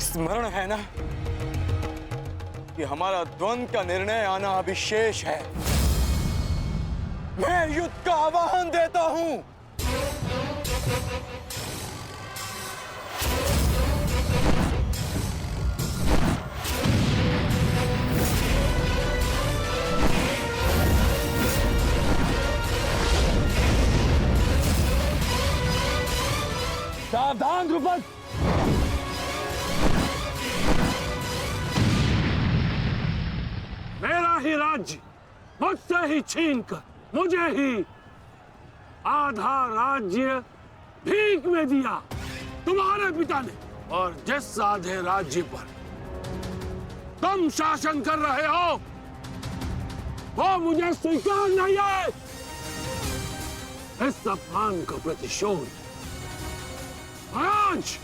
स्मरण है ना कि हमारा द्वंद्व का निर्णय आना अभी शेष है। मैं युद्ध का आह्वान देता हूं। सावधान द्रुपद, मेरा ही राज्य मुझसे ही छीनकर मुझे ही आधा राज्य भीख में दिया तुम्हारे पिता ने, और जिस आधे राज्य पर तुम शासन कर रहे हो वो मुझे स्वीकार नहीं है। इस अपमान का प्रतिशोध आज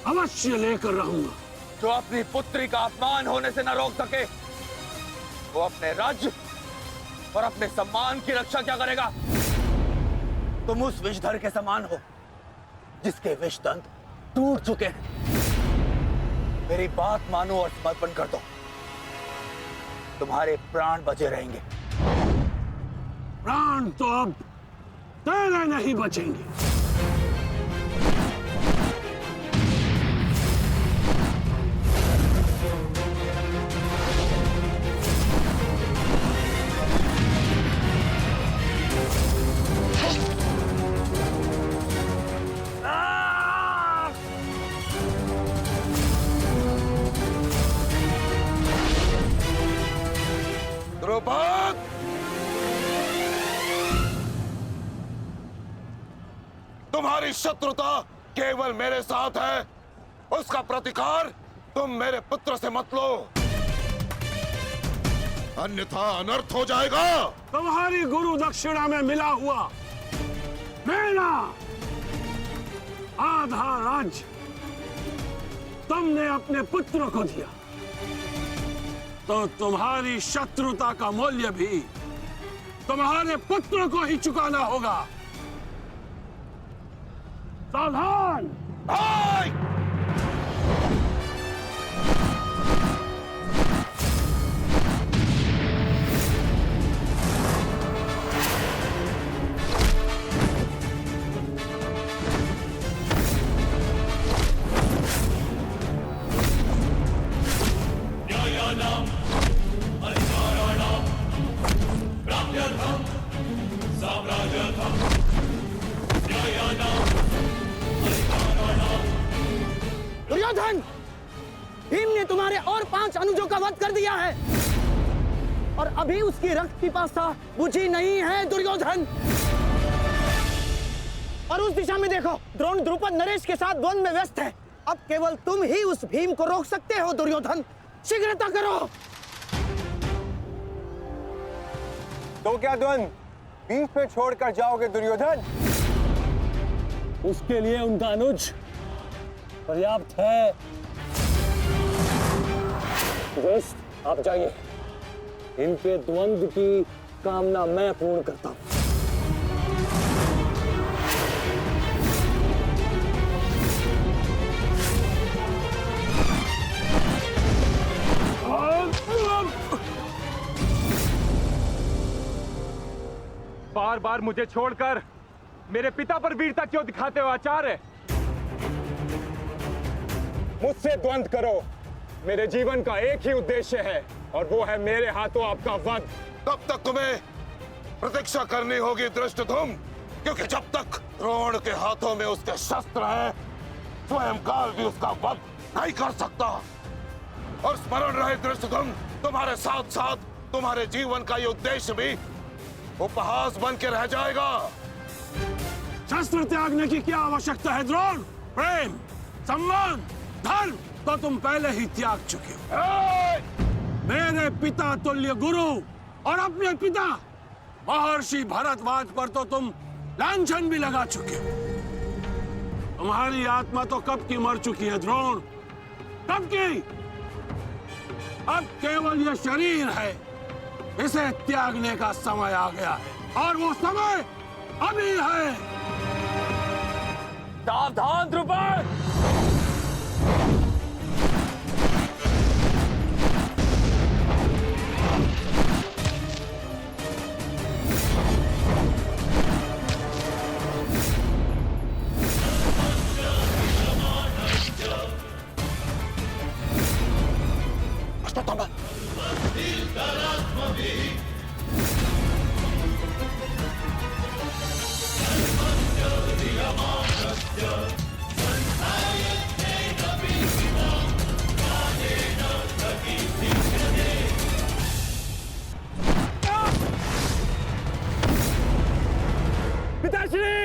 अवश्य लेकर रहूंगा। जो अपनी पुत्री का अपमान होने से न रोक सके वो अपने राज्य और अपने सम्मान की रक्षा क्या करेगा? तुम उस विषधर के समान हो जिसके विषदंत टूट चुके हैं। मेरी बात मानो और समर्पण कर दो, तुम्हारे प्राण बचे रहेंगे। प्राण तो अब तेरे नहीं बचेंगे। द्रुपद, तुम्हारी शत्रुता केवल मेरे साथ है, उसका प्रतिकार तुम मेरे पुत्र से मत लो, अन्यथा अनर्थ हो जाएगा। तुम्हारी गुरु दक्षिणा में मिला हुआ मेरा आधा राज्य तुमने अपने पुत्र को दिया, तो तुम्हारी शत्रुता का मूल्य भी तुम्हारे पुत्र को ही चुकाना होगा। सावधान! दुर्योधन, भीम ने तुम्हारे और 5 अनुजों का वध कर दिया है और अभी उसकी रक्त पिपासा बुझी नहीं है दुर्योधन। और उस दिशा में देखो, द्रोण द्रुपद नरेश के साथ द्वंद्व में व्यस्त है। अब केवल तुम ही उस भीम को रोक सकते हो दुर्योधन, शीघ्रता करो। तो क्या द्वंद्व बीच में छोड़कर जाओगे दुर्योधन? उसके लिए उनका अनुज पर्याप्त है। आप जाइए, इनके द्वंद्व की कामना मैं पूर्ण करता हूं। बार बार मुझे छोड़कर मेरे पिता पर वीरता क्यों दिखाते हो आचार्य? मुझसे द्वंद्व करो, मेरे जीवन का एक ही उद्देश्य है और वो है मेरे हाथों आपका वध। तब तक तुम्हें प्रतीक्षा करनी होगी धृष्टद्युम्न, क्योंकि जब तक द्रोण के हाथों में उसके शस्त्र हैं, स्वयं काल भी उसका वध नहीं कर सकता। और स्मरण रहे धृष्टद्युम्न, तुम्हारे साथ साथ तुम्हारे जीवन का ये उद्देश्य भी उपहास बन के रह जाएगा। शस्त्र त्यागने की क्या आवश्यकता है द्रोण? प्रेम, सम्मान, धर्म तो तुम पहले ही त्याग चुके हो। मेरे पिता तुल्य गुरु और अपने पिता महर्षि भरद्वाज पर तो तुम लांछन भी लगा चुके हो। तुम्हारी आत्मा तो कब की मर चुकी है द्रोण, कब की। अब केवल यह शरीर है, इसे त्यागने का समय आ गया है और वो समय अभी है। सावधान द्रुपद! धृष्टद्युम्न। पिताश्री!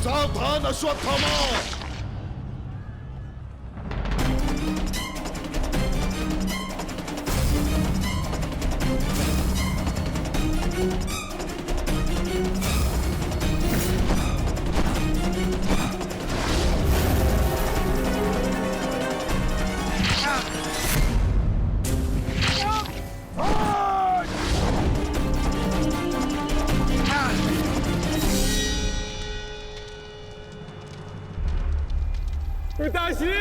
सावधान अश्वत्थामा! पिताश्री!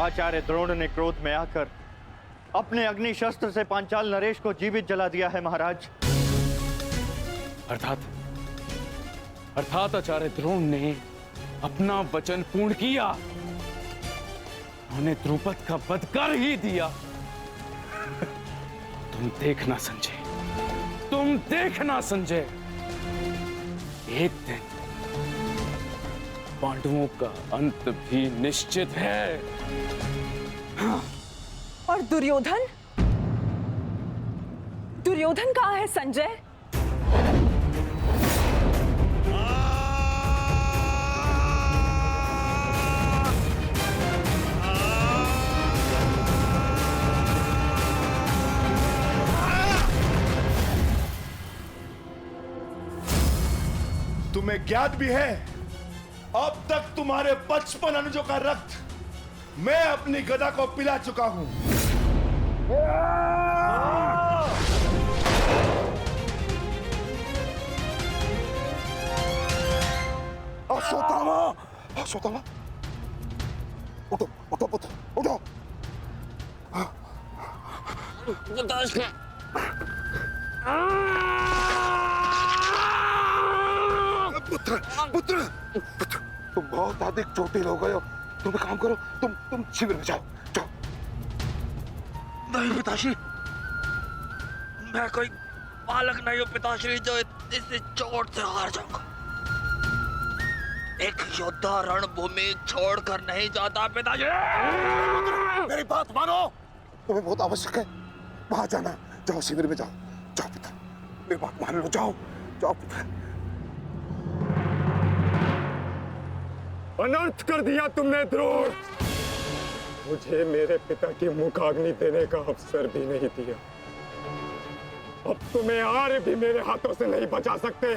आचार्य द्रोण ने क्रोध में आकर अपने अग्नि शस्त्र से पांचाल नरेश को जीवित जला दिया है महाराज। अर्थात आचार्य द्रोण ने अपना वचन पूर्ण किया। उन्होंने द्रुपद का वध कर ही दिया। तुम देखना संजय, तुम देखना संजय, एक दिन पांडवों का अंत भी निश्चित है। और दुर्योधन? दुर्योधन कहाँ है संजय? तुम्हें ज्ञात भी है, अब तक तुम्हारे 55 अनुजों का रक्त मैं अपनी गदा को पिला चुका हूं। अश्वत्थामा! अश्वत्थामा! उठो, उठो पुत्र, उठो। पुत्र, पुत्र, पुत्र, तुम बहुत अधिक चोटिल हो गए हो। तुम एक काम करो, तुम शिविर में जाओ, जाओ। नहीं पिताश्री, मैं कोई बालक नहीं हूँ पिताश्री जो इस चोट से हार जाऊंगा। एक योद्धा रणभूमि छोड़कर नहीं जाता पिताश्री। मेरी बात मानो, तुम्हें बहुत आवश्यक है वहां जाना। जाओ शिविर में जाओ, जाओ पुत्र, मेरी बात मान लो, जाओ, जाओ पुत्र। अनर्थ कर दिया तुमने द्रोण। मुझे मेरे पिता की मुखाग्नि देने का अवसर भी नहीं दिया। अब तुम्हें आर्य भी मेरे हाथों से नहीं बचा सकते।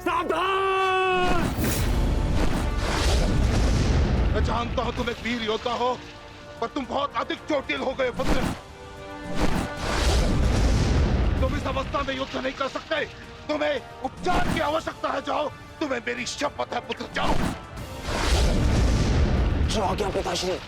सावधान! मैं जानता हूं तुम एक वीर योद्धा हो, पर तुम बहुत अधिक चोटिल हो गए पुत्र। तुम इस अवस्था में युद्ध नहीं कर सकते। तुम्हें उपचार की आवश्यकता है। जाओ, तुम्हें मेरी शपथ है पुत्र, जाओ। जो आ गया पिताश्री।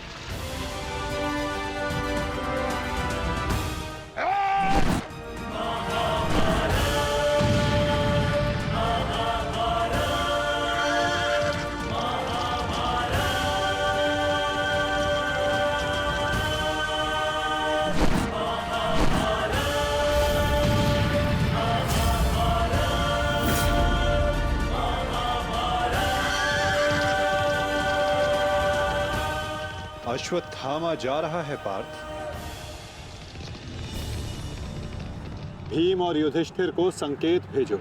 अश्वत्थामा जा रहा है पार्थ। भीम और युधिष्ठिर को संकेत भेजो।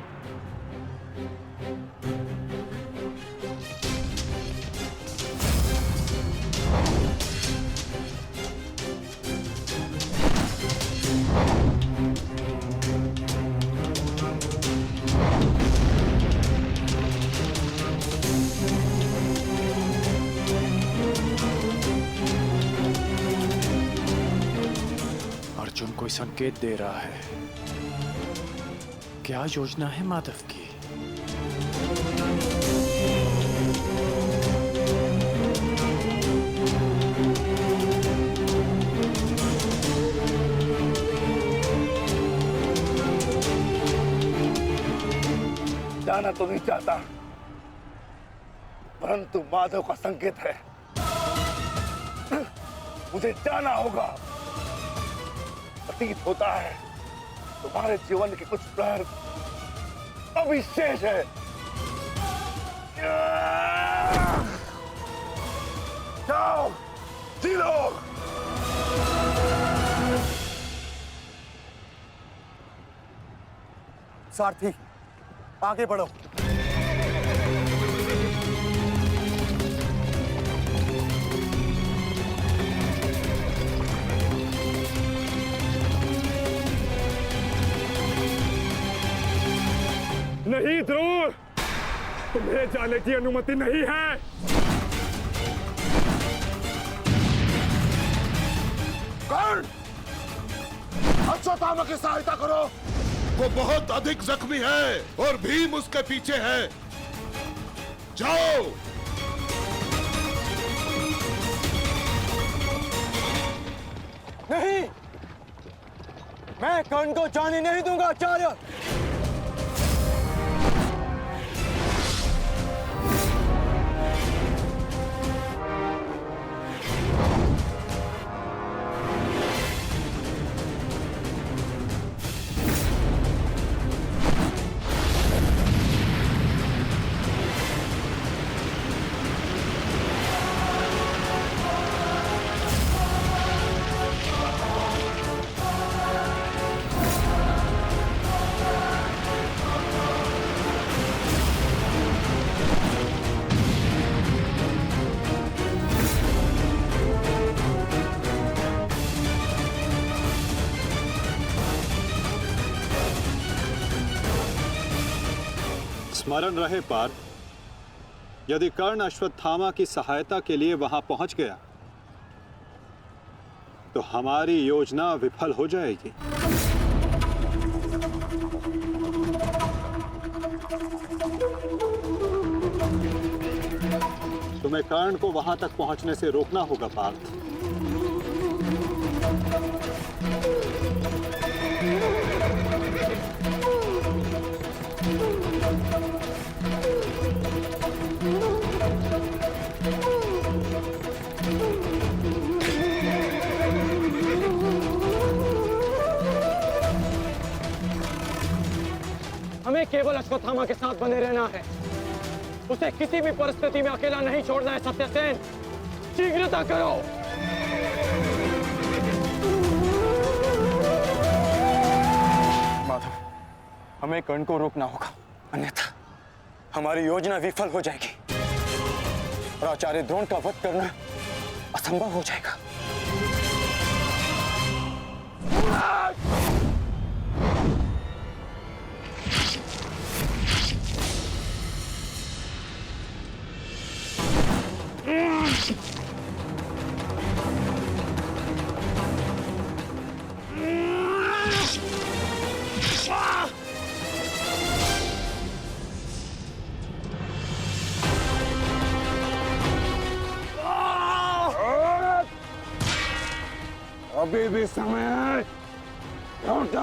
कोई संकेत दे रहा है। क्या योजना है माधव की? जाना तो नहीं चाहता, परंतु माधव का संकेत है। मुझे जाना होगा। प्रतीत होता है तुम्हारे जीवन के कुछ प्रहर अभी शेष है। जाओ, जी लो। सारथी, आगे बढ़ो। नहीं द्रोण, तुम्हें जाने की अनुमति नहीं है। कर्ण, अश्वत्थामा की सहायता करो। वो बहुत अधिक जख्मी है और भीम उसके पीछे है। जाओ। नहीं, मैं कर्ण को जाने नहीं दूंगा आचार्य। स्मरण रहे पार्थ, यदि कर्ण अश्वत्थामा की सहायता के लिए वहां पहुंच गया तो हमारी योजना विफल हो जाएगी। तुम्हें कर्ण को वहां तक पहुंचने से रोकना होगा पार्थ। हमें केवल अश्वत्थामा के साथ बने रहना है। उसे किसी भी परिस्थिति में अकेला नहीं छोड़ना है। सत्यसेन, शीघ्रता करो। माधव, हमें कर्ण को रोकना होगा, अन्यथा हमारी योजना विफल हो जाएगी और आचार्य द्रोण का वध करना असंभव हो जाएगा। अभी भी समय है, लौटो।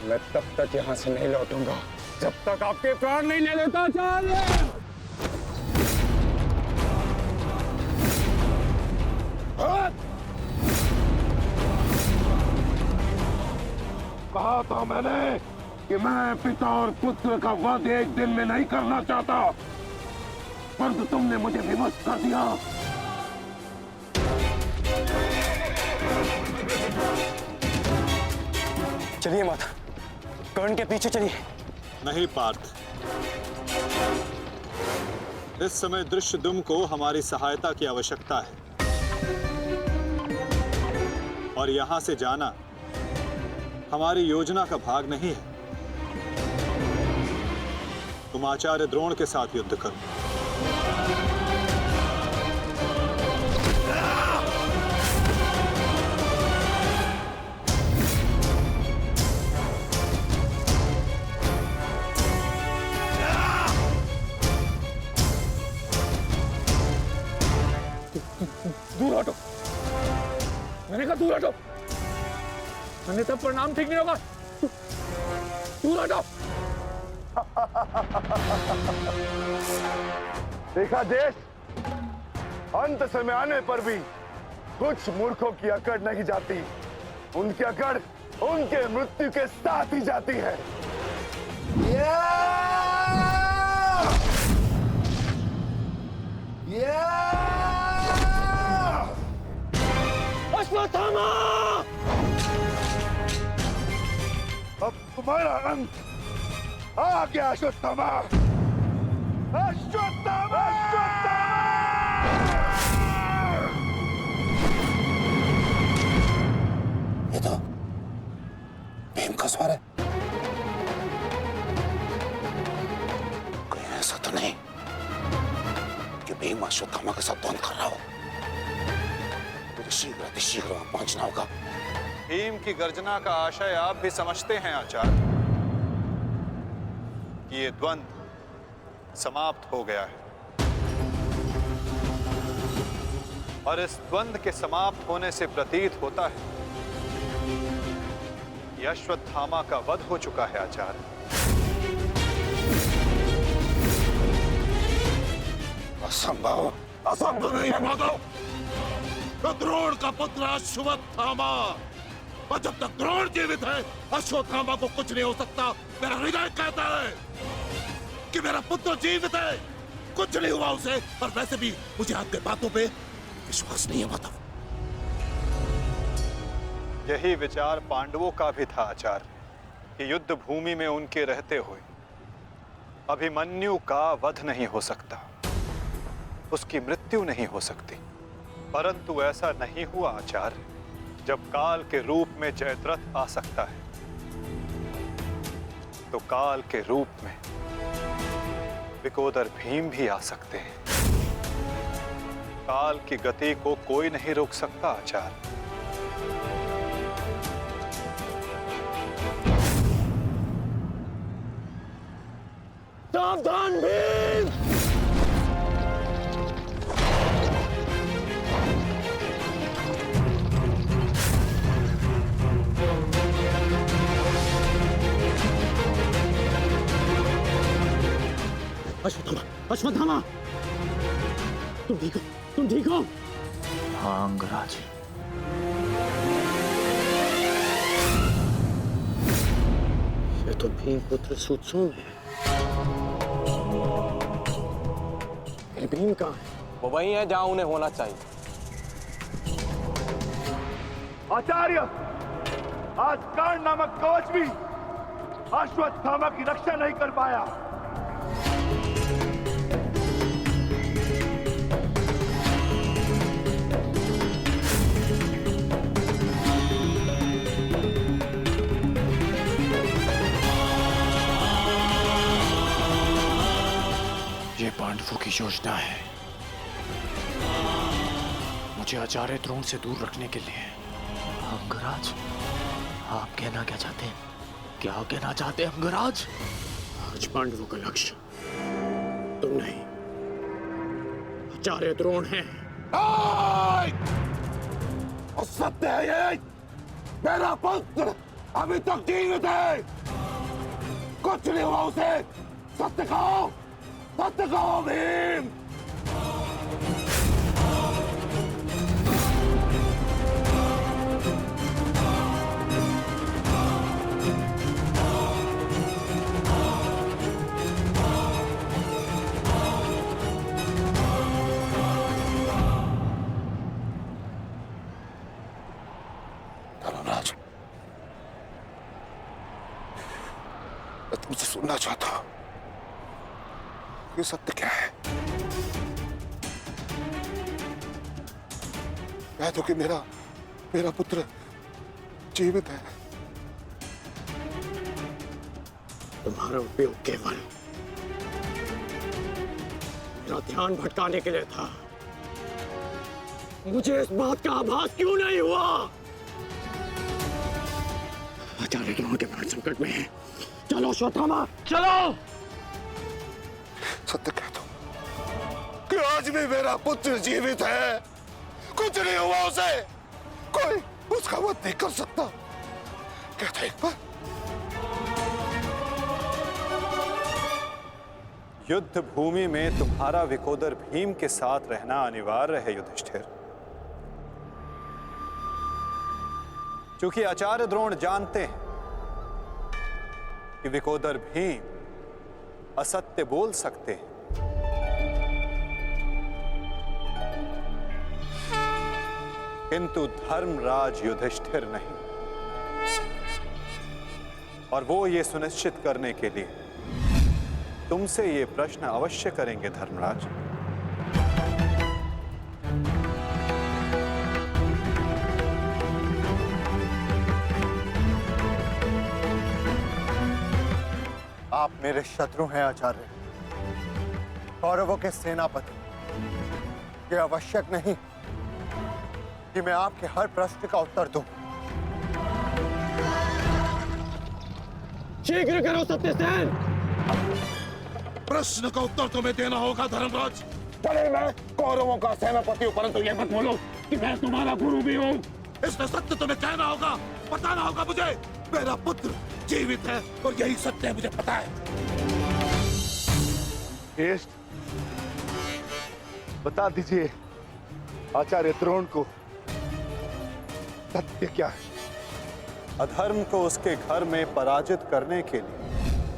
मैं तब तक यहां से नहीं लौटूंगा जब तक आपके प्राण नहीं ले लेता आचार्य। कहा था मैंने कि मैं पिता और पुत्र का वध एक दिन में नहीं करना चाहता, परंतु तुमने मुझे विवश कर दिया। चलिए माता, कर्ण के पीछे चलिए। नहीं पार्थ, इस समय दृश्यद्युम्न को हमारी सहायता की आवश्यकता है और यहां से जाना हमारी योजना का भाग नहीं है। तुम आचार्य द्रोण के साथ युद्ध करो। दूर हटो। मैंने कहा दूर हटो। अन्यथा परिणाम ठीक नहीं होगा। दूर हटो। देखा देश, अंत समय आने पर भी कुछ मूर्खों की अकड़ नहीं जाती, उनकी अकड़ उनके मृत्यु के साथ ही जाती है। अश्वत्थामा! अब तुम्हारा अंत आ गया अश्वत्थामा। अश्वत्थामा! ये तो भीम का स्वर है। कोई ऐसा तो नहीं कि भीम अश्वत्थामा के साथ द्वंद्व कर रहा हो। मुझे शीघ्र अतिशीघ्र वहां पहुंचना होगा। भीम की गर्जना का आशय आप भी समझते हैं आचार्य कि ये द्वंद्व समाप्त हो गया है, और इस द्वंद्व के समाप्त होने से प्रतीत होता है कि अश्वत्थामा का वध हो चुका है आचार्य। असंभव, असंभव नहीं है माधव। तो द्रोण का पुत्र अश्वत्थामा, और जब तक द्रोण जीवित है अश्वत्थामा को कुछ नहीं हो सकता। मेरा हृदय कहता है कि मेरा पुत्र जीवित है, कुछ नहीं हुआ उसे। और वैसे भी मुझे आपके बातों पे विश्वास नहीं है माधव। यही विचार पांडवों का भी था आचार्य कि युद्ध भूमि में उनके रहते हुए अभिमन्यु का वध नहीं हो सकता, उसकी मृत्यु नहीं हो सकती। परंतु ऐसा नहीं हुआ आचार्य। जब काल के रूप में जयद्रथ आ सकता है, तो काल के रूप में विकोदर भीम भी आ सकते हैं। काल की गति को कोई नहीं रोक सकता आचार्य। सावधान भीम! अश्वत्थामा, अश्वत्थामा, तुम ठीक हो? तुम ठीक हो? हाँ अंगराज, ये तो भीम पुत्र सुतसोम है। फिर भीम कहाँ है? वो वही है जहां उन्हें होना चाहिए। आचार्य, आज कर्ण नामक कवच भी अश्वत्थामा की रक्षा नहीं कर पाया। ये पांडवों की योजना है, मुझे आचार्य द्रोण से दूर रखने के लिए। अंगराज, आप कहना क्या चाहते हैं? क्या कहना चाहते हैं अंगराज? आज पांडवों का लक्ष्य तुम नहीं, आचार्य द्रोण है। और सत्य है ये, मेरा पुत्र अभी तक जीवित है, कुछ नहीं हुआ उसे। सत्य कहो, सत्य कहो भीम। धर्मराज, मैं तुमसे सुनना चाहता हूं, ये सत्य क्या है? कह दो कि मेरा पुत्र जीवित है। तुम्हारा उपयोग केवल मेरा ध्यान भटकाने के लिए था। मुझे इस बात का आभास क्यों नहीं हुआ? आचार्य द्रोण के प्राण संकट में है। चलो अश्वत्थामा, चलो। सत्य कह दो कि आज भी मेरा पुत्र जीवित है, कुछ नहीं हुआ उसे, कोई उसका वध नहीं कर सकता। कहता एक बार युद्ध भूमि में तुम्हारा विकोदर भीम के साथ रहना अनिवार्य है युधिष्ठिर, क्योंकि आचार्य द्रोण जानते हैं कि विकोदर भीम असत्य बोल सकते हैं, किंतु धर्मराज युधिष्ठिर नहीं। और वो ये सुनिश्चित करने के लिए तुमसे ये प्रश्न अवश्य करेंगे धर्मराज। आप मेरे शत्रु हैं आचार्य, कौरवों के सेनापति। ये आवश्यक नहीं कि मैं आपके हर प्रश्न का उत्तर दूं। शीघ्र करो सत्यसेन। प्रश्न का उत्तर तुम्हें देना होगा धर्मराज। भले मैं कौरवों का सेनापति हूं, परंतु यह मत बोलो कि मैं तुम्हारा गुरु भी हूं। इसमें सत्य तुम्हें कहना होगा, बताना होगा मुझे। मेरा पुत्र जीवित है और यही सत्य है, मुझे पता है। श्रेष्ठ, बता दीजिए आचार्य द्रोण को सत्य क्या है? अधर्म को उसके घर में पराजित करने के लिए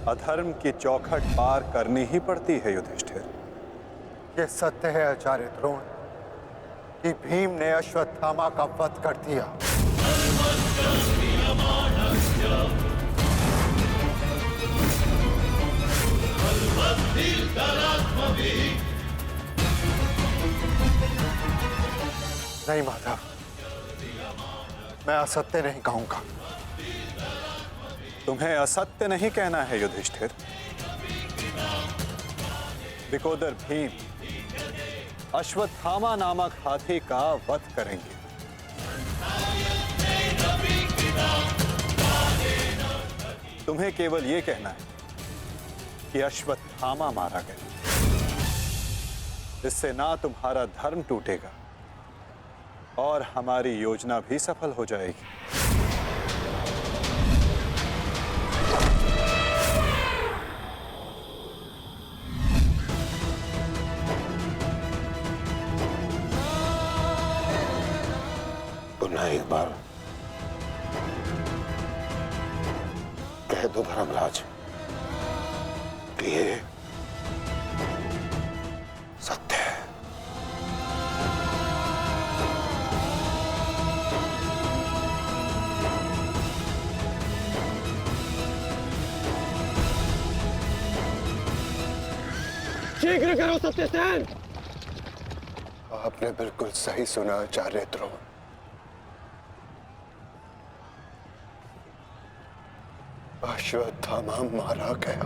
अधर्म की चौखट पार करनी ही पड़ती है युधिष्ठिर। ये सत्य है आचार्य द्रोण कि भीम ने अश्वत्थामा का वध कर दिया। नहीं माधव, मैं असत्य नहीं कहूंगा। तुम्हें असत्य नहीं कहना है युधिष्ठिर। विकोदर भीम अश्वत्थामा नामक हाथी का वध करेंगे। तुम्हें केवल यह कहना है कि अश्वत्थामा मारा गया। इससे ना तुम्हारा धर्म टूटेगा और हमारी योजना भी सफल हो जाएगी। पुनः एक बार कह दो धर्मराज कि ये सत्य है। शीघ्र करो सत्यसेन। आपने बिल्कुल सही सुना आचार्य द्रोण। अश्वत्थामा मारा गया।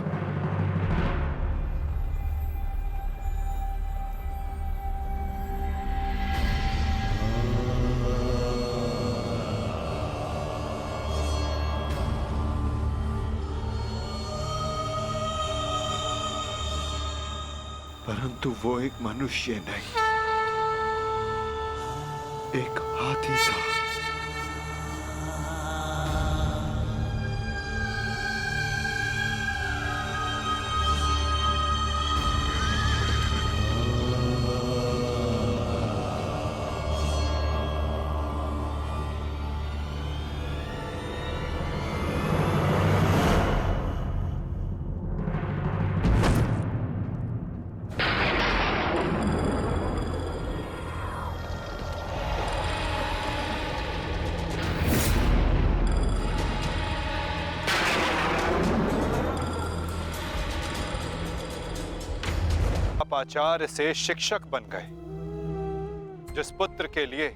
परंतु वो एक मनुष्य नहीं, एक हाथी था। आप आचार्य से शिक्षक बन गए। जिस पुत्र के लिए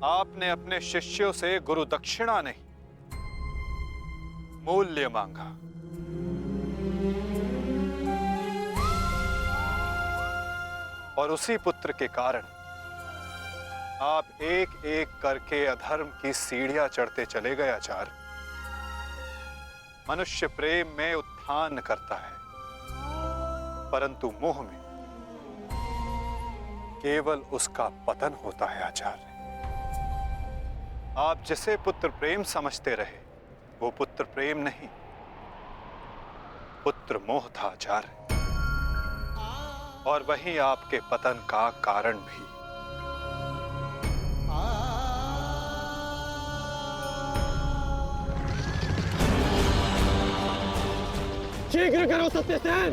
आपने अपने शिष्यों से गुरु दक्षिणा नहीं, मूल्य मांगा, और उसी पुत्र के कारण आप एक एक करके अधर्म की सीढ़ियां चढ़ते चले गए आचार्य। मनुष्य प्रेम में उत्थान करता है, परंतु मोह में केवल उसका पतन होता है आचार्य। आप जिसे पुत्र प्रेम समझते रहे वो पुत्र प्रेम नहीं, पुत्र मोह था आचार्य, और वही आपके पतन का कारण भी। शीघ्र करो सत्यसेन।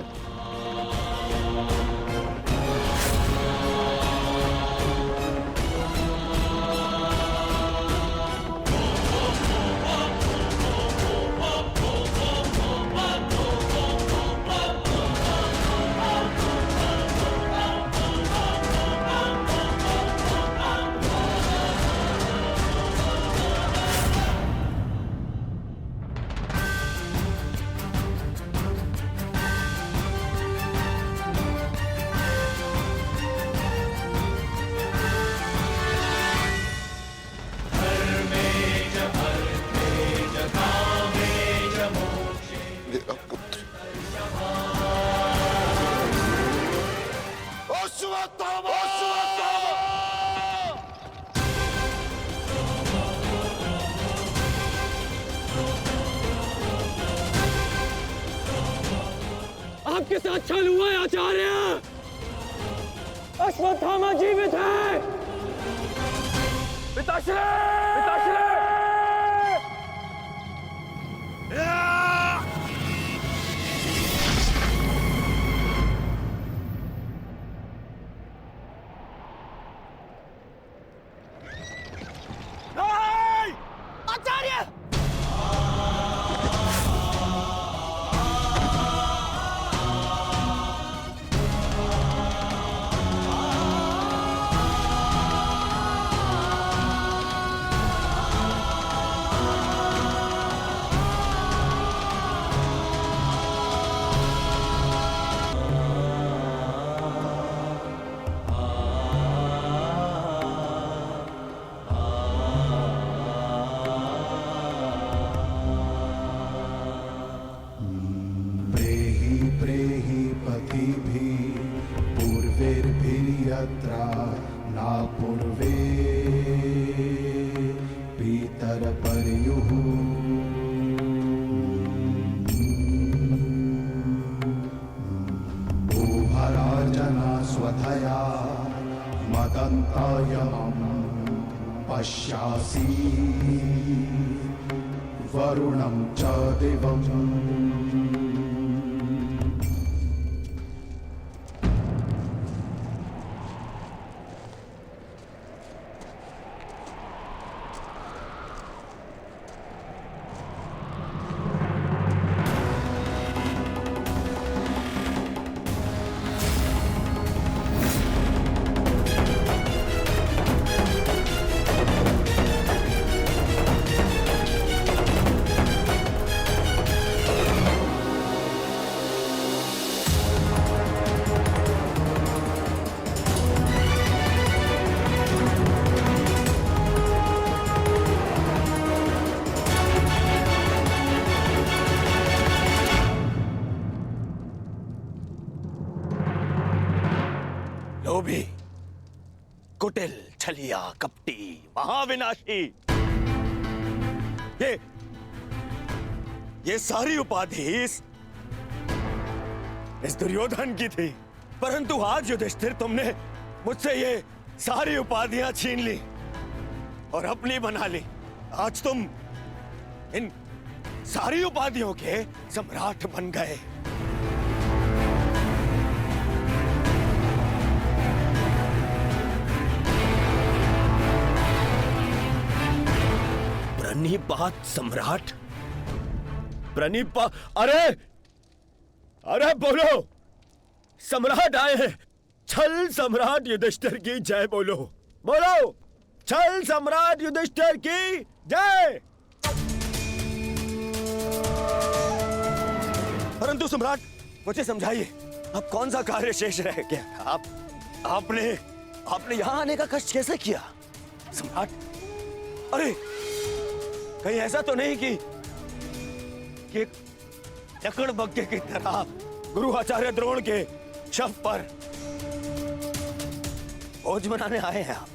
मेरा पुत्र अश्वत्थामा! आपके साथ छल हुआ है आचार्य। अश्वत्थामा जीवित है। पिताश्री! पिताश्री! आचार्य! पूर्वेर्भिर्यत्रा न पूर्वे पीतरपर्युः भूभरार्जना स्वधया मदन्तायमं पश्यासि वरुणं च दिवम्। लोभी, कुटिल, छलिया, कपटी, महाविनाशी, ये सारी उपाधि इस दुर्योधन की थी। परंतु आज युधिष्ठिर तुमने मुझसे ये सारी उपाधियां छीन ली और अपनी बना ली। आज तुम इन सारी उपाधियों के सम्राट बन गए। प्रणिपात सम्राट, अरे अरे बोलो, सम्राट आए हैं। छल सम्राट युधिष्ठिर की जय बोलो, बोलो छल सम्राट युधिष्ठिर की जय। परंतु सम्राट मुझे समझाइए, अब कौन सा कार्य शेष रह गया? आपने यहां आने का कष्ट कैसे किया सम्राट? अरे कहीं ऐसा तो नहीं कि लकड़बग्घे की तरह गुरु आचार्य द्रोण के शव पर भोज मनाने आए हैं आप?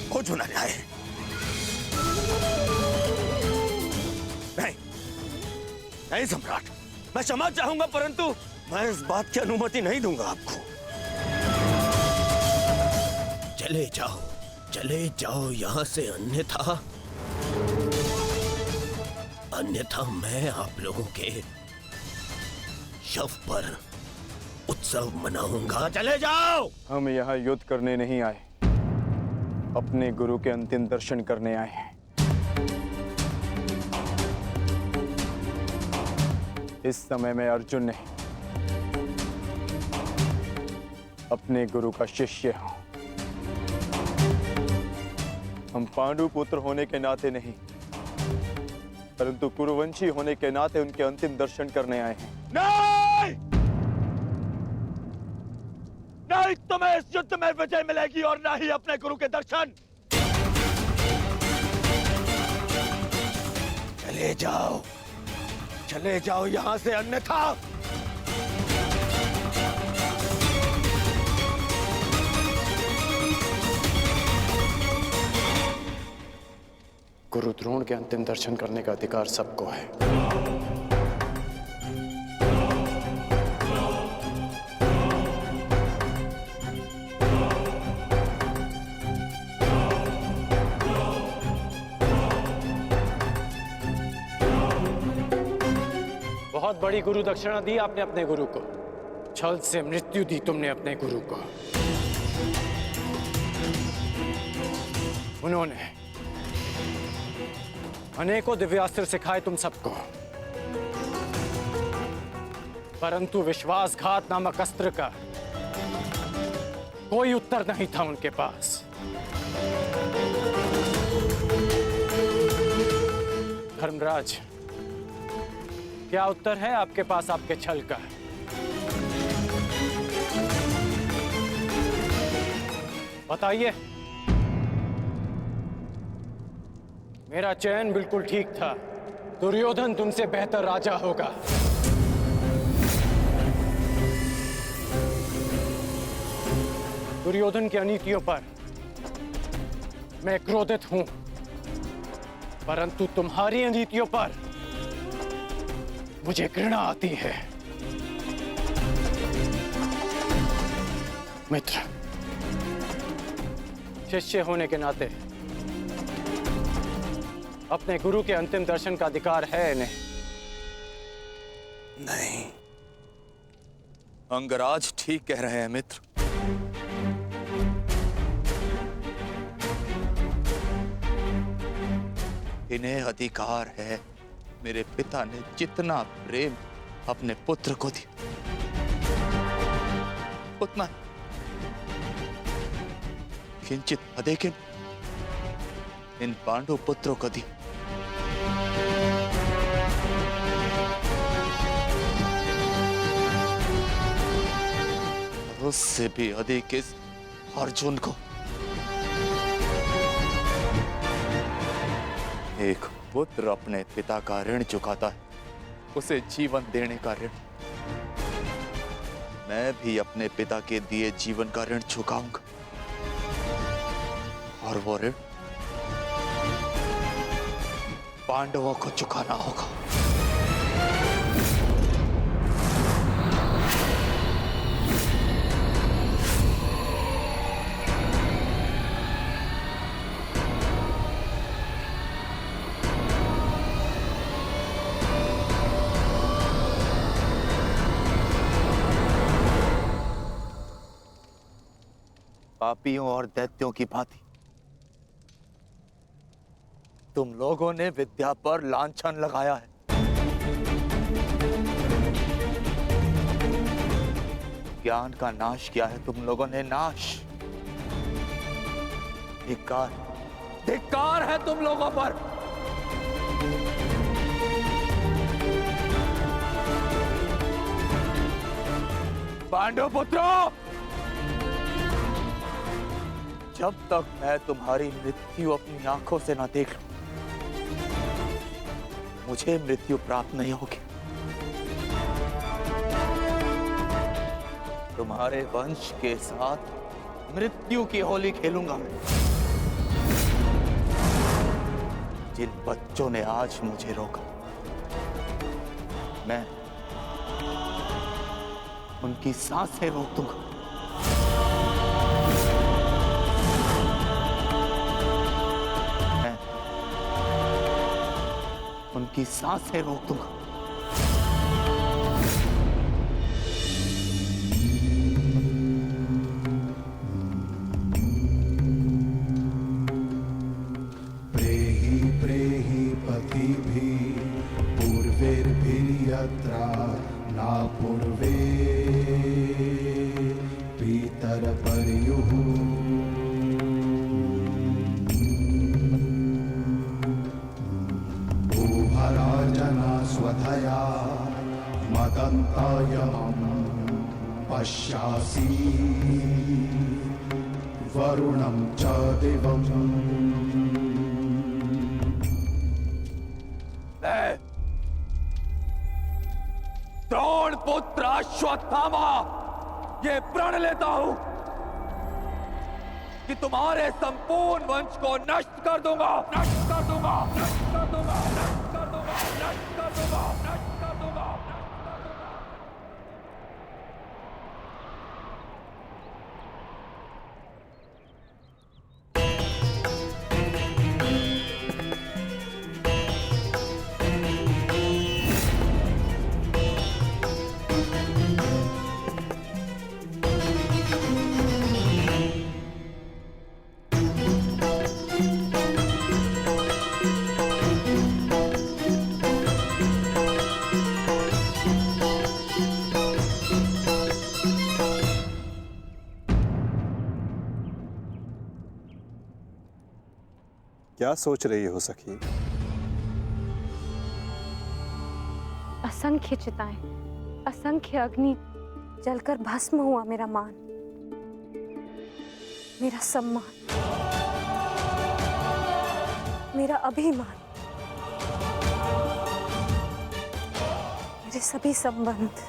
भोज मनाने आए हैं? नहीं नहीं सम्राट, मैं क्षमा चाहूंगा, परंतु मैं इस बात की अनुमति नहीं दूंगा आपको। चले जाओ यहां से, अन्यथा मैं आप लोगों के शव पर उत्सव मनाऊंगा। चले जाओ। हम यहाँ युद्ध करने नहीं आए, अपने गुरु के अंतिम दर्शन करने आए हैं। इस समय मैं अर्जुन नहीं, अपने गुरु का शिष्य हूं। हम पांडु पुत्र होने के नाते नहीं, परंतु कुरुवंशी होने के नाते उनके अंतिम दर्शन करने आए हैं। नहीं, नहीं तुम्हें इस युद्ध में विजय मिलेगी और ना ही अपने गुरु के दर्शन। चले जाओ यहां से, अन्यथा गुरु द्रोण के अंतिम दर्शन करने का अधिकार सबको है। बहुत बड़ी गुरु दक्षिणा दी आपने अपने गुरु को, छल से मृत्यु दी तुमने अपने गुरु को। उन्होंने अनेकों दिव्यास्त्र सिखाए तुम सबको, परंतु विश्वासघात नामक अस्त्र का कोई उत्तर नहीं था उनके पास। धर्मराज, क्या उत्तर है आपके पास आपके छल का? बताइए। मेरा चयन बिल्कुल ठीक था, दुर्योधन तुमसे बेहतर राजा होगा। दुर्योधन की अनीतियों पर मैं क्रोधित हूं, परंतु तुम्हारी अनीतियों पर मुझे घृणा आती है। मित्र, शिष्य होने के नाते अपने गुरु के अंतिम दर्शन का अधिकार है इन्हें? नहीं, अंगराज ठीक कह रहे हैं मित्र। इन्हें अधिकार है। मेरे पिता ने जितना प्रेम अपने पुत्र को दिया, उतना किंचित अधिक इन पांडु पुत्रों को दी। उससे भी अधिक इस अर्जुन को। एक पुत्र अपने पिता का ऋण चुकाता है, उसे जीवन देने का ऋण। मैं भी अपने पिता के दिए जीवन का ऋण चुकाऊंगा, और वो ऋण पांडवों को चुकाना होगा। पापियों और दैत्यों की भांति तुम लोगों ने विद्या पर लांछन लगाया है। ज्ञान का नाश किया है तुम लोगों ने, नाश। धिक्कार, धिक्कार है तुम लोगों पर। पांडव पुत्रों, जब तक मैं तुम्हारी मृत्यु अपनी आंखों से ना देख लूं, मुझे मृत्यु प्राप्त नहीं होगी। तुम्हारे वंश के साथ मृत्यु की होली खेलूंगा मैं। जिन बच्चों ने आज मुझे रोका, मैं उनकी सांसें रोक दूंगा। मैं उनकी सांसें रोक दूंगा। पूर्वेर्भिर्यत्रा ना पूर्वे पितरपर्युः भूभराजना स्वधया मदन्तायमं पश्यासि वरुणं च दिवम्। द्रोण पुत्र अश्वत्थामा, ये प्रण लेता हूं कि तुम्हारे संपूर्ण वंश को नष्ट कर दूंगा, नष्ट कर दूंगा, नष्ट कर दूंगा, नष्ट कर दूंगा, नष्ट कर दूंगा, नष्ट कर दूंगा। क्या सोच रही हो सखी? असंख्य चिताएं, असंख्य अग्नि जलकर भस्म हुआ मेरा मान, मेरा सम्मान, मेरा अभिमान, मेरे सभी संबंध,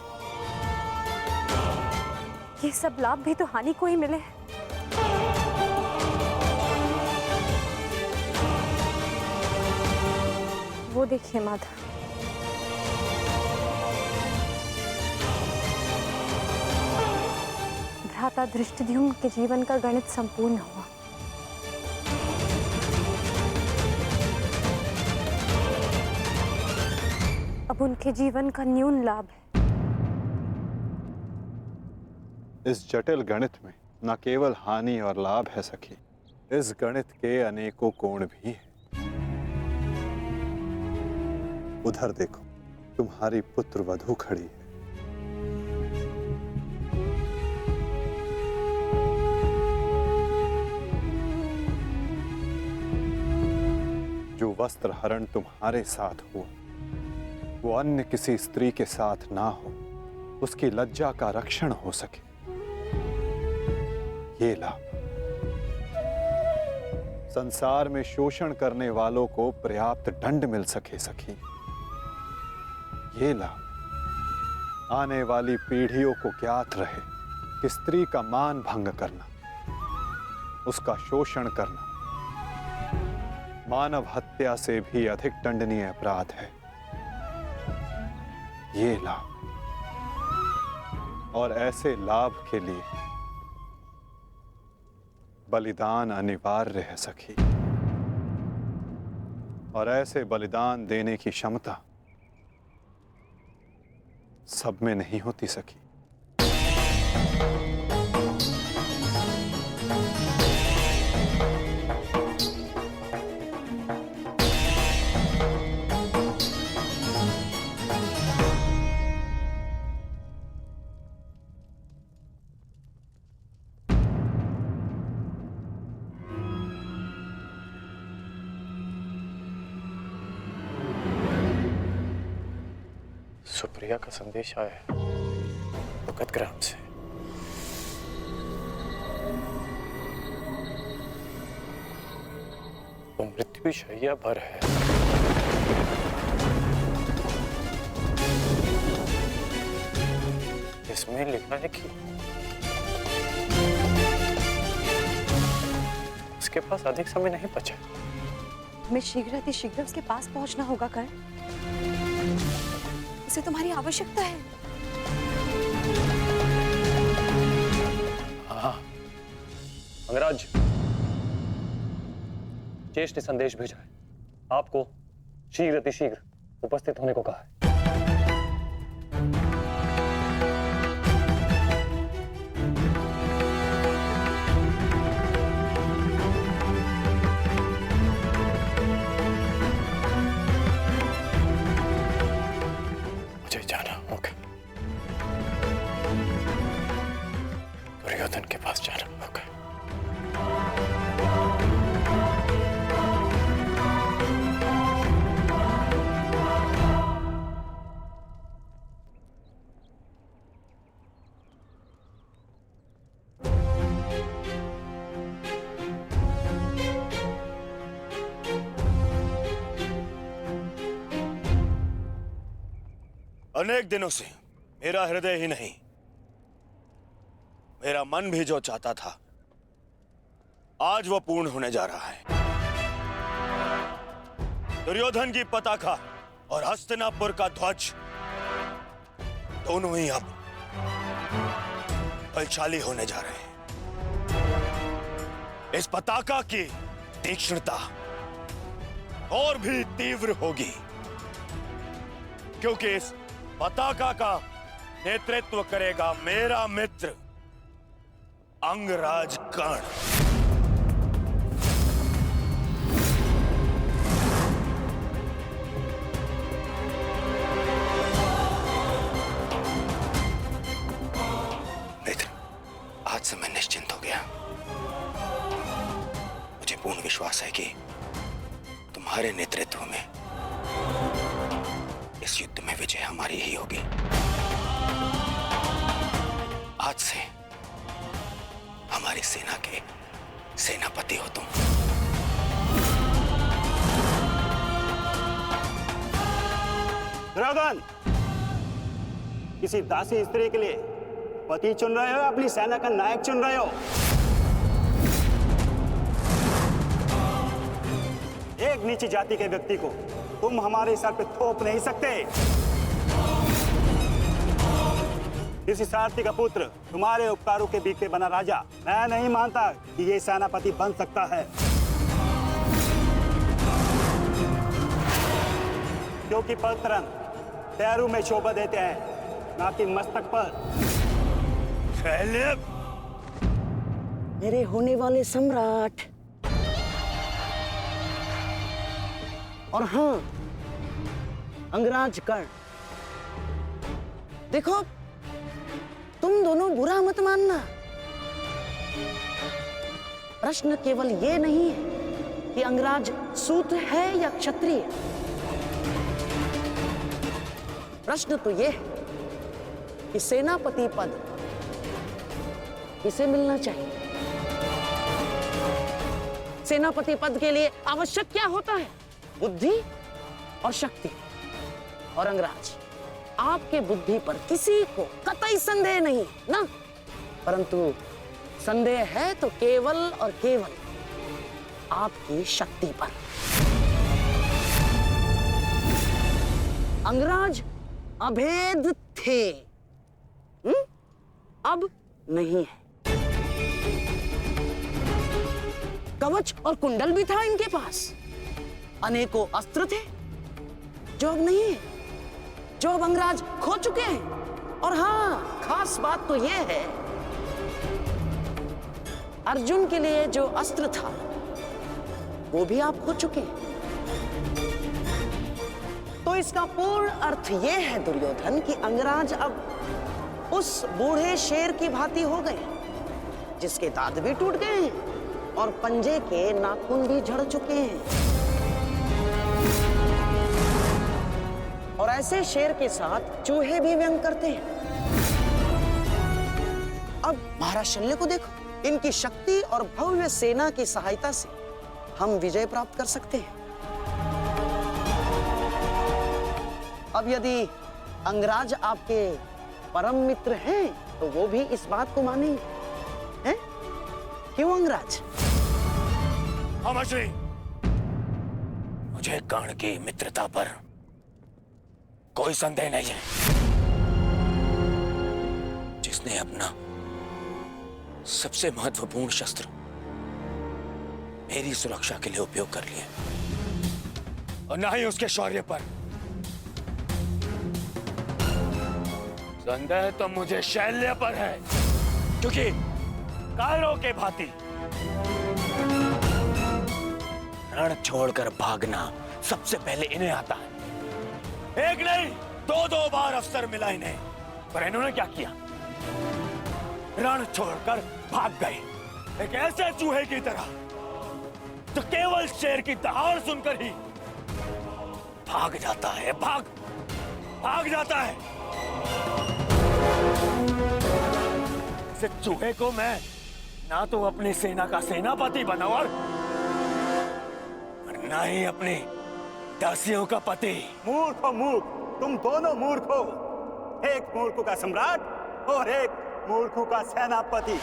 ये सब लाभ भी तो हानि को ही मिले हैं। वो देखिए माधव, भ्राता धृष्टद्युम्न के जीवन का गणित संपूर्ण हुआ। अब उनके जीवन का न्यून लाभ है। इस जटिल गणित में न केवल हानि और लाभ है सखी, इस गणित के अनेकों कोण भी हैं। उधर देखो, तुम्हारी पुत्र वधू खड़ी है। जो वस्त्र हरण तुम्हारे साथ हुआ, वो अन्य किसी स्त्री के साथ ना हो, उसकी लज्जा का रक्षण हो सके, ये लाभ। संसार में शोषण करने वालों को पर्याप्त दंड मिल सके सखी, ये लाभ। आने वाली पीढ़ियों को ज्ञात रहे कि स्त्री का मान भंग करना, उसका शोषण करना मानव हत्या से भी अधिक दंडनीय अपराध है, ये लाभ। और ऐसे लाभ के लिए बलिदान अनिवार्य है सखी, और ऐसे बलिदान देने की क्षमता सब में नहीं होती सखी। सुप्रिया का संदेश आया है भगत ग्राम से। भी शैया पर है। इसमें लिखा है कि उसके पास अधिक समय नहीं बचा। हमें शीघ्र उसके पास पहुंचना होगा कर्ण। उसे तुम्हारी आवश्यकता है। हाँ अंगराज, ज्येष्ठ ने संदेश भेजा है, आपको शीघ्र उपस्थित होने को कहा है। मुझे जाना होगा, दुर्योधन के पास जाना होगा। अनेक दिनों से मेरा हृदय ही नहीं, मेरा मन भी जो चाहता था, आज वो पूर्ण होने जा रहा है। दुर्योधन की पताका और हस्तिनापुर का ध्वज दोनों ही अब बलशाली होने जा रहे हैं। इस पताका की तीक्ष्णता और भी तीव्र होगी, क्योंकि इस पताका का नेतृत्व करेगा मेरा मित्र अंगराज कर्ण। मित्र, आज से मैं निश्चिंत हो गया। मुझे पूर्ण विश्वास है कि तुम्हारे नेतृत्व में इस युद्ध में विजय हमारी ही होगी। आज से हमारी सेना के सेनापति हो तुम। दुर्योधन, किसी दासी स्त्री के लिए पति चुन रहे हो, अपनी सेना का नायक चुन रहे हो? एक नीची जाति के व्यक्ति को तुम हमारे सर पे थोप नहीं सकते। किसी सारथी का पुत्र तुम्हारे उपकारों के बीच में बना राजा मैं नहीं मानता कि ये सेनापति बन सकता है, क्योंकि पलतरन पैरों में शोभा देते हैं, ना कि मस्तक पर। मेरे होने वाले सम्राट, और हाँ अंगराज कर्ण, देखो तुम दोनों बुरा मत मानना। प्रश्न केवल ये नहीं है कि अंगराज सूत्र है या क्षत्रिय। प्रश्न तो ये है कि सेनापति पद किसे मिलना चाहिए। सेनापति पद के लिए आवश्यक क्या होता है? बुद्धि और शक्ति। और अंगराज, आपके बुद्धि पर किसी को कतई संदेह नहीं ना, परंतु संदेह है तो केवल और केवल आपकी शक्ति पर। अंगराज अभेद थे, अब नहीं है। कवच और कुंडल भी था इनके पास, अनेकों अस्त्र थे जो अब नहीं है, जो अब अंगराज खो चुके हैं। और हाँ, खास बात तो यह है, अर्जुन के लिए जो अस्त्र था वो भी आप खो चुके हैं। तो इसका पूर्ण अर्थ यह है दुर्योधन कि अंगराज अब उस बूढ़े शेर की भांति हो गए, जिसके दांत भी टूट गए हैं और पंजे के नाखून भी झड़ चुके हैं। और ऐसे शेर के साथ चूहे भी व्यंग करते हैं। अब महाराज शल्य को देखो, इनकी शक्ति और भव्य सेना की सहायता से हम विजय प्राप्त कर सकते हैं। अब यदि अंगराज आपके परम मित्र हैं तो वो भी इस बात को मानेंगे, हैं? क्यों अंगराज? अमश्री, मुझे कर्ण की मित्रता पर कोई संदेह नहीं है। जिसने अपना सबसे महत्वपूर्ण शस्त्र मेरी सुरक्षा के लिए उपयोग कर लिया, और ना ही उसके शौर्य पर। संदेह तो मुझे शैल्य पर है, क्योंकि कालों के भांति रण छोड़कर भागना सबसे पहले इन्हें आता है। एक नहीं, दो बार अवसर मिला इन्हें, पर इन्होंने क्या किया? रण छोड़कर भाग गए, एक ऐसे चूहे की तरह तो केवल शेर की दहाड़ सुनकर ही भाग जाता है, भाग जाता है। इस चूहे को मैं ना तो अपनी सेना का सेनापति बनाऊं और ना ही अपनी दासियों का पति। मूर्ख हो मूर्ख, तुम दोनों मूर्ख हो। एक मूर्ख का सम्राट और एक मूर्ख का सेनापति।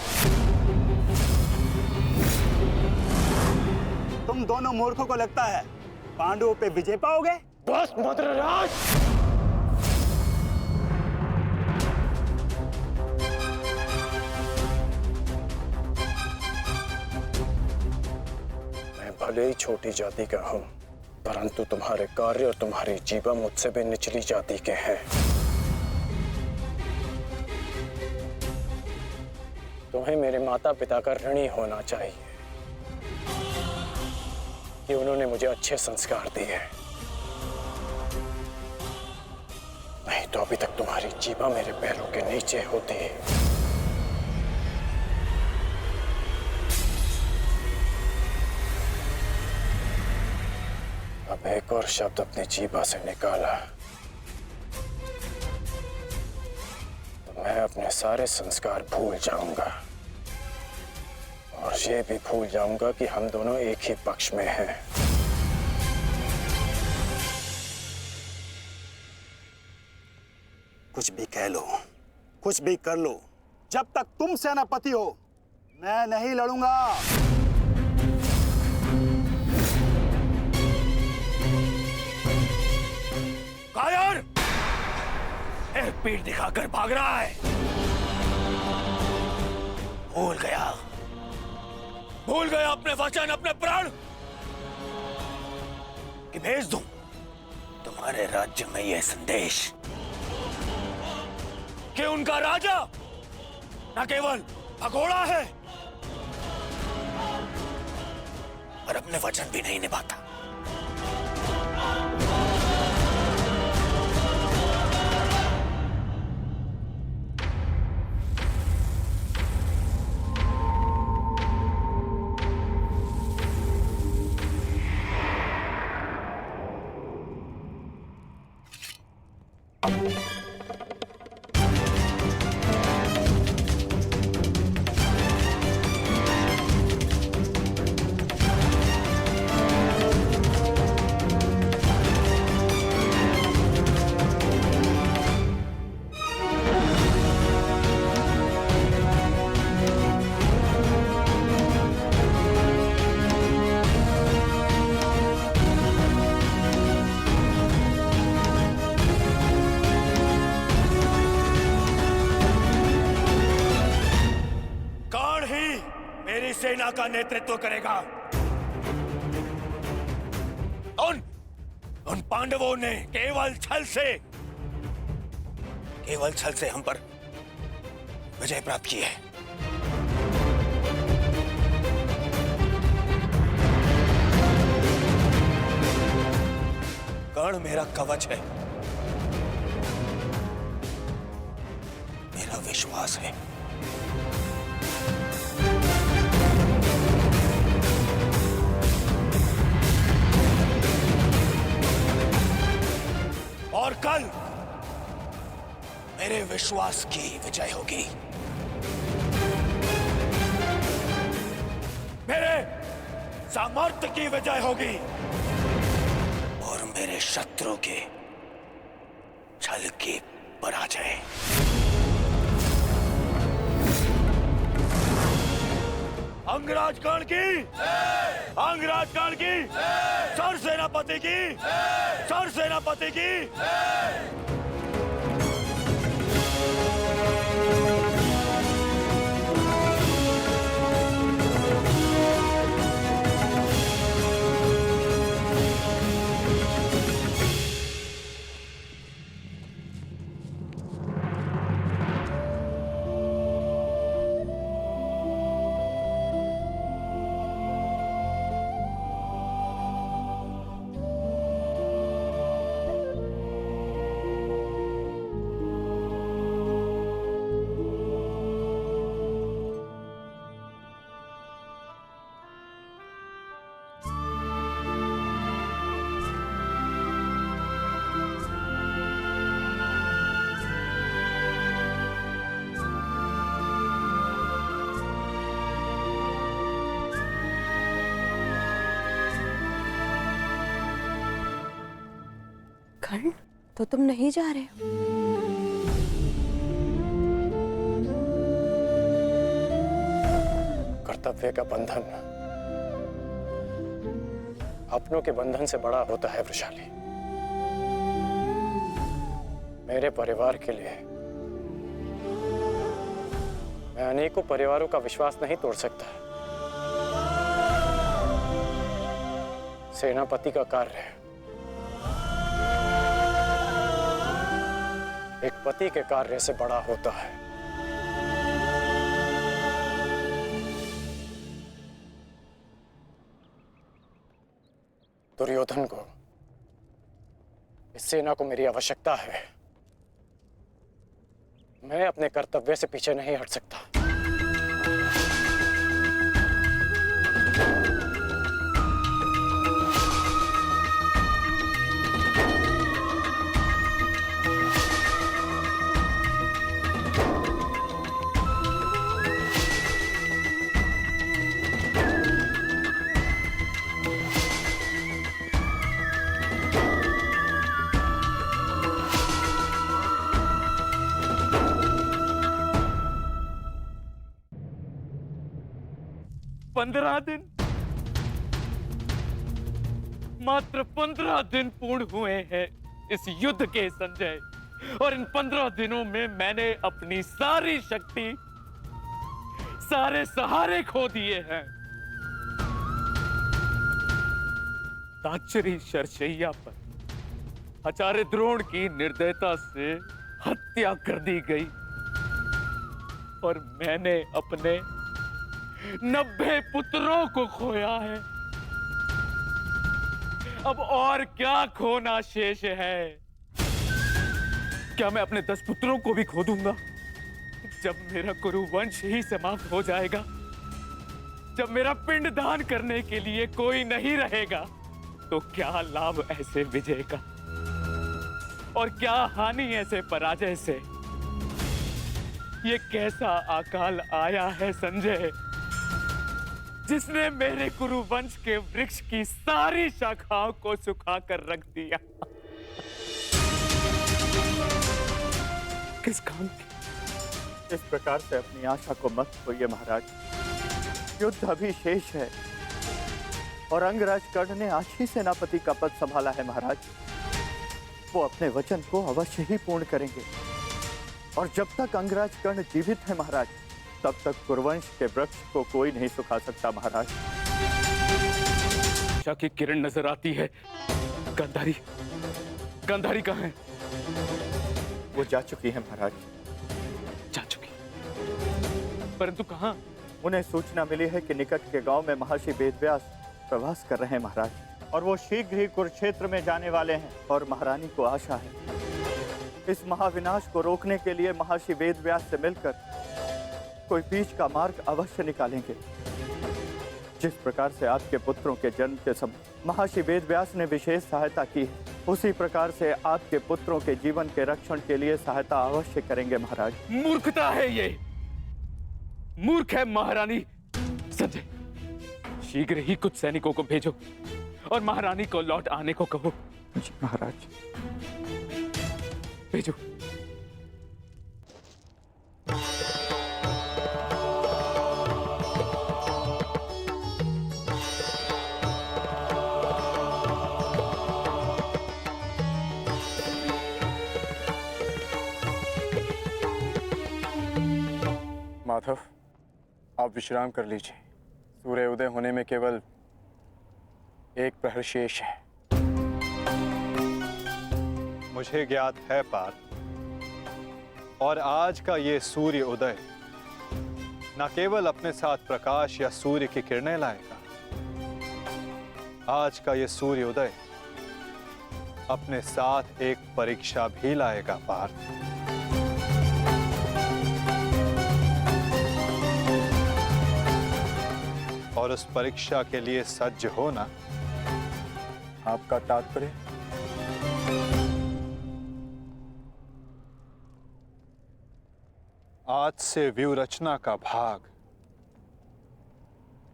तुम दोनों मूर्खों को लगता है पांडवों पे विजय पाओगे? बस मद्रराज, मैं भले ही छोटी जाति का हूं, परंतु तुम्हारे कार्य और तुम्हारी जीवा मुझसे भी निचली जाति के हैं। तुम्हें मेरे माता पिता का ऋणी होना चाहिए कि उन्होंने मुझे अच्छे संस्कार दिए, नहीं तो अभी तक तुम्हारी जीवा मेरे पैरों के नीचे होती। अब एक और शब्द अपनी जीवा से निकाला तो मैं अपने सारे संस्कार भूल जाऊंगा, और ये भी भूल जाऊंगा कि हम दोनों एक ही पक्ष में हैं। कुछ भी कह लो, कुछ भी कर लो, जब तक तुम सेनापति हो मैं नहीं लड़ूंगा। कायर, एक पीठ दिखाकर भाग रहा है। भूल गया अपने वचन, अपने प्राण कि भेज दूं तुम्हारे राज्य में यह संदेश कि उनका राजा न केवल भगोड़ा है पर अपने वचन भी नहीं निभाता। सेना का नेतृत्व करेगा। उन पांडवों ने केवल छल से हम पर विजय प्राप्त की है। कर्ण मेरा कवच है, मेरा विश्वास है। और कल मेरे विश्वास की विजय होगी। सामर्थ्य की विजय होगी और मेरे शत्रु के छल की पराजय। अंगराज कर्ण की, अंगराज कर्ण की, सर सेनापति की, सर सेनापति की। कर्ण, तो तुम नहीं जा रहे हो? कर्तव्य का बंधन अपनों के बंधन से बड़ा होता है वृषाली। मेरे परिवार के लिए मैं अनेकों परिवारों का विश्वास नहीं तोड़ सकता। सेनापति का कार्य एक पति के कार्य से बड़ा होता है। दुर्योधन को, इस सेना को मेरी आवश्यकता है। मैं अपने कर्तव्य से पीछे नहीं हट सकता। मात्र 15 दिन पूर्ण हुए हैं इस युद्ध के संजय, और इन 15 दिनों में मैंने अपनी सारी शक्ति, सारे सहारे खो दिए हैं। ताचरी शरशैया पर आचार्य द्रोण की निर्दयता से हत्या कर दी गई, और मैंने अपने 90 पुत्रों को खोया है। अब और क्या खोना शेष है? क्या मैं अपने 10 पुत्रों को भी खो दूंगा? जब मेरा कुरुवंश ही समाप्त हो जाएगा, जब मेरा पिंड दान करने के लिए कोई नहीं रहेगा, तो क्या लाभ ऐसे विजय का, और क्या हानि ऐसे पराजय से? ये कैसा अकाल आया है संजय, जिसने मेरे कुरुवंश के वृक्ष की सारी शाखाओं को सुखा कर रख दिया। किस काम की? इस प्रकार से अपनी आशा को मत खोइए महाराज। युद्ध अभी शेष है, और अंगराज कर्ण ने आज ही सेनापति का पद संभाला है महाराज। वो अपने वचन को अवश्य ही पूर्ण करेंगे, और जब तक अंगराज कर्ण जीवित है महाराज, तब तक कुरुवंश के वृक्ष को कोई नहीं सुखा सकता महाराज। आशा की किरण नजर आती है। गांधारी, गांधारी कहाँ है? वो जा चुकी है महाराज। जा चुकी? परंतु कहाँ? उन्हें सूचना मिली है कि निकट के गांव में महर्षि वेदव्यास प्रवास कर रहे हैं महाराज, और वो शीघ्र ही कुरुक्षेत्र में जाने वाले हैं। और महारानी को आशा है इस महाविनाश को रोकने के लिए महर्षि वेदव्यास से मिलकर कोई बीच का मार्ग अवश्य निकालेंगे। जिस प्रकार से आपके पुत्रों के जन्म के समय महर्षि वेदव्यास ने विशेष सहायता की है, उसी प्रकार से आपके पुत्रों के जीवन के रक्षण के लिए सहायता अवश्य करेंगे महाराज। मूर्खता है ये, मूर्ख है महारानी। संजय, शीघ्र ही कुछ सैनिकों को भेजो और महारानी को लौट आने को कहो। जी महाराज। भेजो। माधव, आप विश्राम कर लीजिए। सूर्य उदय होने में केवल एक प्रहर शेष है। मुझे ज्ञात है पार्थ, और आज का ये सूर्य उदय न केवल अपने साथ प्रकाश या सूर्य की किरणें लाएगा, आज का ये सूर्य उदय अपने साथ एक परीक्षा भी लाएगा पार्थ। और उस परीक्षा के लिए सज्ज होना। आपका तात्पर्य? आज से व्यूह रचना का भाग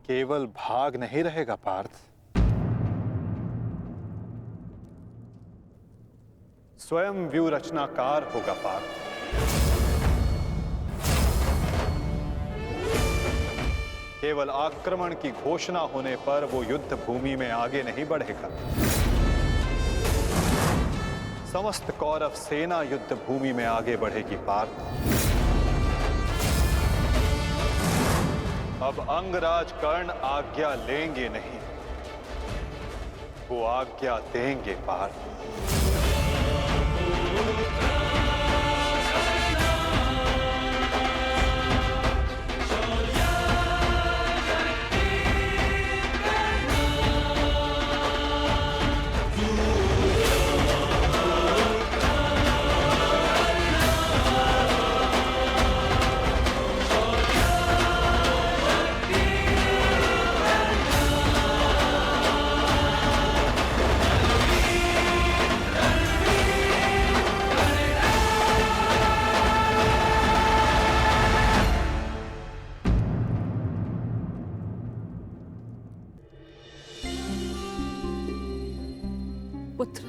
केवल भाग नहीं रहेगा पार्थ, स्वयं व्यूह रचनाकार होगा पार्थ। केवल आक्रमण की घोषणा होने पर वो युद्ध भूमि में आगे नहीं बढ़ेगा। समस्त कौरव सेना युद्ध भूमि में आगे बढ़ेगी पार्थ। अब अंगराज कर्ण आज्ञा लेंगे नहीं, वो आज्ञा देंगे पार्थ। पुत्र,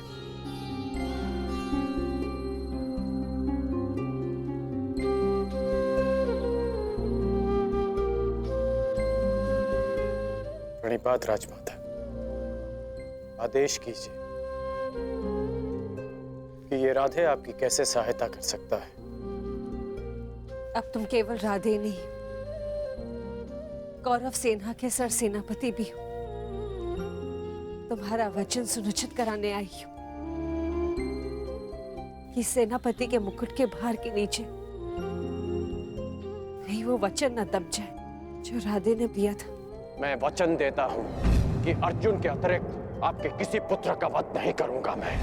प्रणिपात राजमाता, आदेश कीजिए कि ये राधे आपकी कैसे सहायता कर सकता है। अब तुम केवल राधे नहीं, कौरव सेना के सरसेनापति भी हो। तुम्हारा वचन सुनिश्चित कराने आई हूं कि सेनापति के मुकुट के भार के नीचे नहीं वो वचन न दब जाए जो राधे ने दिया था। मैं वचन देता हूं कि अर्जुन के अतिरिक्त आपके किसी पुत्र का वध नहीं करूंगा मैं।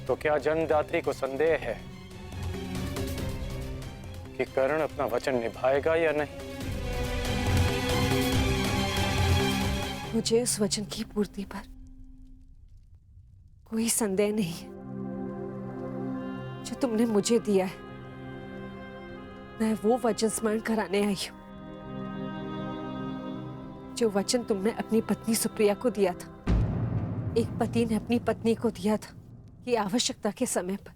तो क्या जन्मदात्री को संदेह है कि कर्ण अपना वचन निभाएगा या नहीं? मुझे उस वचन की पूर्ति पर कोई संदेह नहीं है जो तुमने मुझे दिया है। मैं वो वचन स्मरण कराने आई हूं जो वचन तुमने अपनी पत्नी सुप्रिया को दिया था। एक पति ने अपनी पत्नी को दिया था कि आवश्यकता के समय पर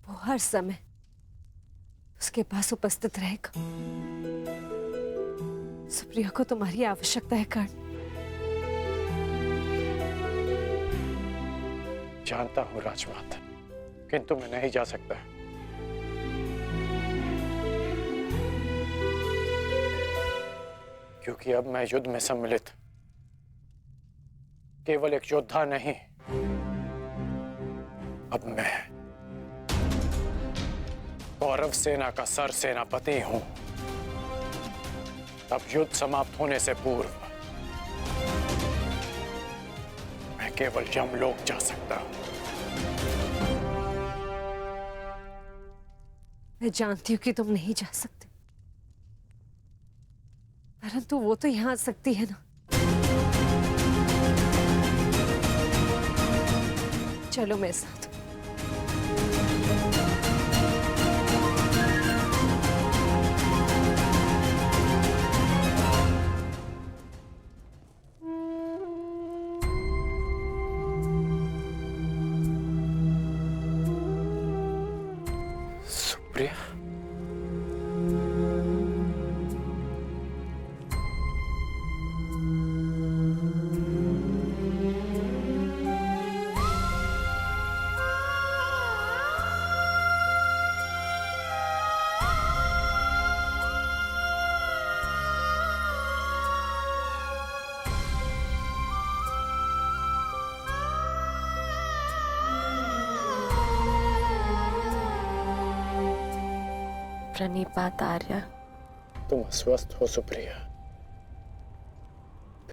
वो हर समय उसके पास उपस्थित रहेगा। सुप्रिया को तुम्हारी आवश्यकता है कर्ण। जानता हूं राजमाता, किंतु मैं नहीं जा सकता। क्योंकि अब मैं युद्ध में सम्मिलित केवल एक योद्धा नहीं, अब मैं कौरव सेना का सरसेनापति हूं। अब युद्ध समाप्त होने से पूर्व मैं केवल यमलोक जा सकता हूं। मैं जानती हूं कि तुम नहीं जा सकते, परंतु वो तो यहां आ सकती है ना। चलो मेरे साथ। प्रणिपात आर्य। तुम अस्वस्थ हो सुप्रिया।